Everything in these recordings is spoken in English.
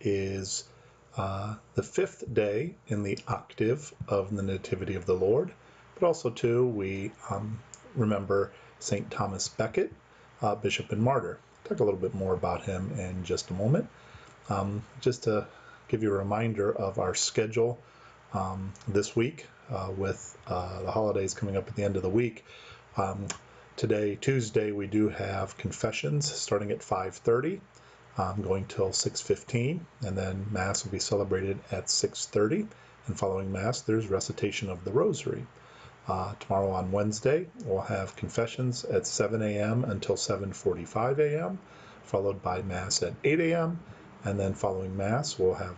is the fifth day in the octave of the Nativity of the Lord, but also too we remember St. Thomas Becket, Bishop and Martyr. I'll talk a little bit more about him in just a moment. Just to give you a reminder of our schedule this week with the holidays coming up at the end of the week. Today, Tuesday, we do have confessions starting at 5:30, going till 6:15, and then Mass will be celebrated at 6:30. And following Mass, there's recitation of the Rosary. Tomorrow on Wednesday, we'll have confessions at 7 a.m. until 7:45 a.m., followed by Mass at 8 a.m., and then following Mass, we'll have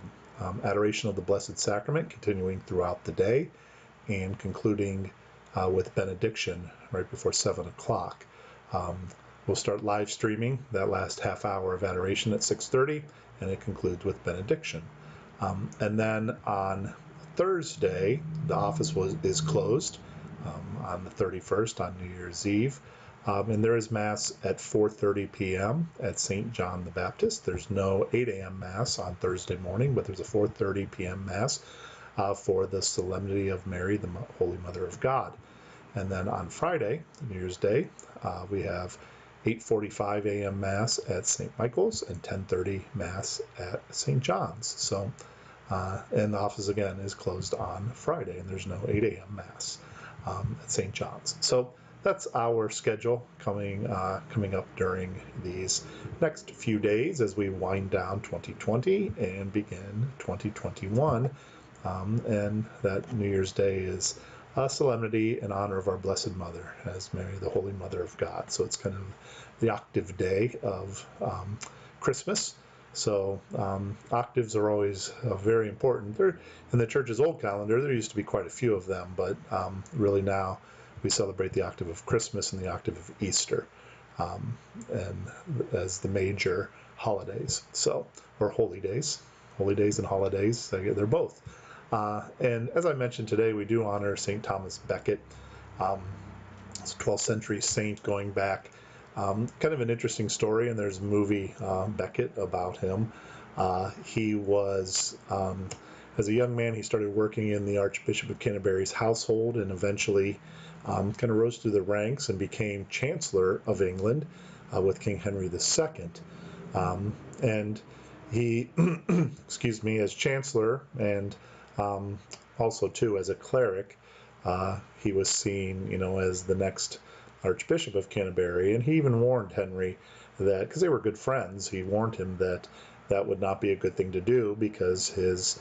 Adoration of the Blessed Sacrament continuing throughout the day and concluding with benediction right before 7 o'clock. We'll start live streaming that last half hour of adoration at 6:30, and it concludes with benediction. And then on Thursday, the office is closed on the 31st, on New Year's Eve. And there is Mass at 4:30 p.m. at St. John the Baptist. There's no 8 a.m. Mass on Thursday morning, but there's a 4:30 p.m. Mass for the Solemnity of Mary, the Holy Mother of God. And then on Friday, New Year's Day, we have 8:45 a.m. Mass at St. Michael's and 10:30 Mass at St. John's. So, and the office again is closed on Friday, and there's no 8 a.m. Mass at St. John's. So that's our schedule coming up during these next few days as we wind down 2020 and begin 2021. And that New Year's Day is a solemnity in honor of our Blessed Mother as Mary, the Holy Mother of God. So it's kind of the octave day of Christmas. So octaves are always very important. They're, in the Church's old calendar, there used to be quite a few of them, but really now we celebrate the octave of Christmas and the octave of Easter and as the major holidays. So, or holy days and holidays, they're both. And as I mentioned today, we do honor St. Thomas Becket. It's a 12th century saint going back. Kind of an interesting story, and there's a movie, Becket, about him. He was, as a young man, he started working in the Archbishop of Canterbury's household and eventually kind of rose through the ranks and became Chancellor of England with King Henry II. And he, excuse me, as Chancellor and also too as a cleric, he was seen, as the next Archbishop of Canterbury, and he even warned Henry that, because they were good friends, he warned him that that would not be a good thing to do because his,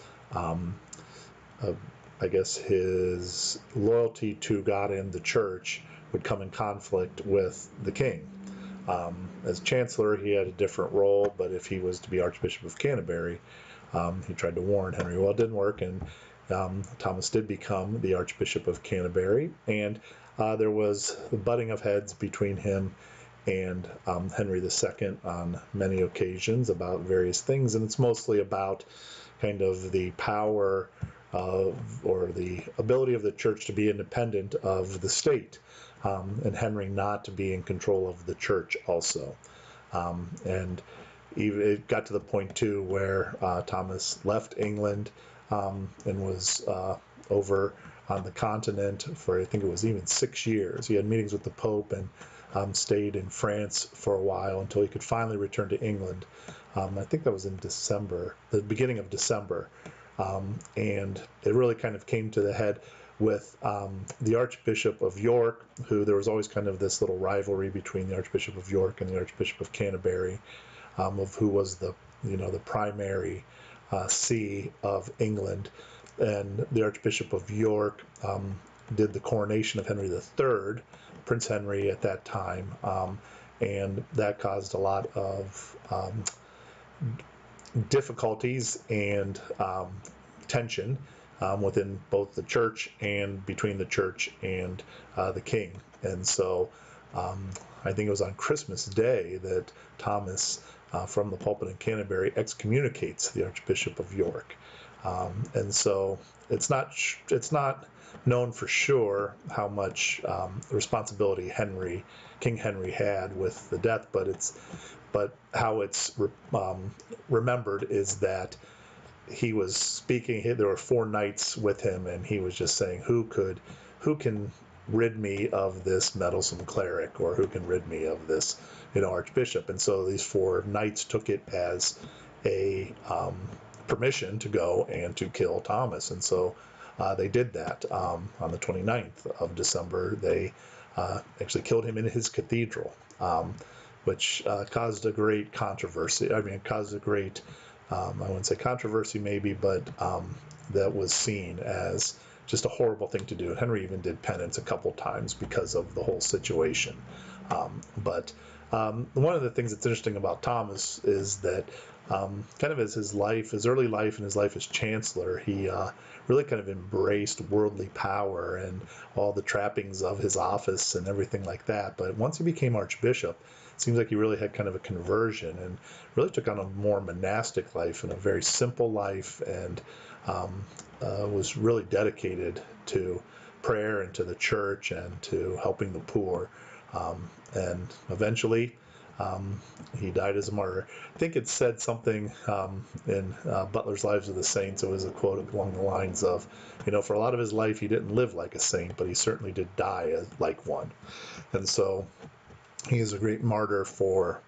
his loyalty to God and the Church would come in conflict with the king. As Chancellor, he had a different role, but if he was to be Archbishop of Canterbury, he tried to warn Henry. Well, it didn't work, and Thomas did become the Archbishop of Canterbury, and there was the butting of heads between him and Henry II on many occasions about various things, and it's mostly about kind of the power of, or the ability of the Church to be independent of the state, and Henry not to be in control of the Church also. And even it got to the point too where Thomas left England and was over on the continent for, I think it was even 6 years. He had meetings with the Pope and stayed in France for a while until he could finally return to England. I think that was in December, the beginning of December. And it really kind of came to the head with the Archbishop of York, who there was always kind of this little rivalry between the Archbishop of York and the Archbishop of Canterbury, of who was the primary see of England. And the Archbishop of York did the coronation of Henry III, Prince Henry at that time, and that caused a lot of difficulties and tension within both the Church and between the Church and the King. And so I think it was on Christmas Day that Thomas, from the pulpit in Canterbury, excommunicates the Archbishop of York. And so it's not known for sure how much responsibility King Henry had with the death, but it's but how it's remembered is that he was speaking. There were 4 knights with him, and he was just saying, who can rid me of this meddlesome cleric, or who can rid me of this, archbishop? And so these 4 knights took it as a permission to go and to kill Thomas. And so they did that on the 29th of December. They actually killed him in his cathedral, which caused a great controversy. I mean, it caused a great, I wouldn't say controversy maybe, but that was seen as just a horrible thing to do. Henry even did penance a couple times because of the whole situation. But one of the things that's interesting about Thomas is that kind of as his early life and his life as chancellor, he really kind of embraced worldly power and all the trappings of his office and everything like that. But once he became archbishop, it seems like he really had kind of a conversion and really took on a more monastic life and a very simple life, and was really dedicated to prayer and to the church and to helping the poor. And eventually, he died as a martyr. I think it said something in Butler's Lives of the Saints. It was a quote along the lines of, for a lot of his life, he didn't live like a saint, but he certainly did die like one. And so he is a great martyr for,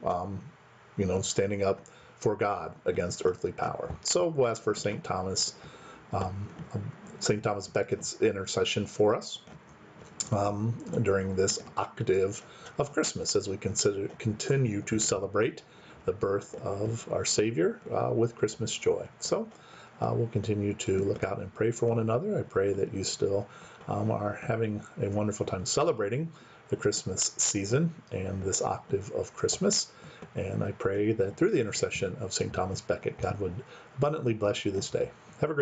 standing up for God against earthly power. So we'll ask for St. Thomas Becket's intercession for us during this octave of Christmas, as we continue to celebrate the birth of our Savior with Christmas joy. So we'll continue to look out and pray for one another. I pray that you still are having a wonderful time celebrating the Christmas season and this octave of Christmas. And I pray that through the intercession of St. Thomas Becket, God would abundantly bless you this day. Have a great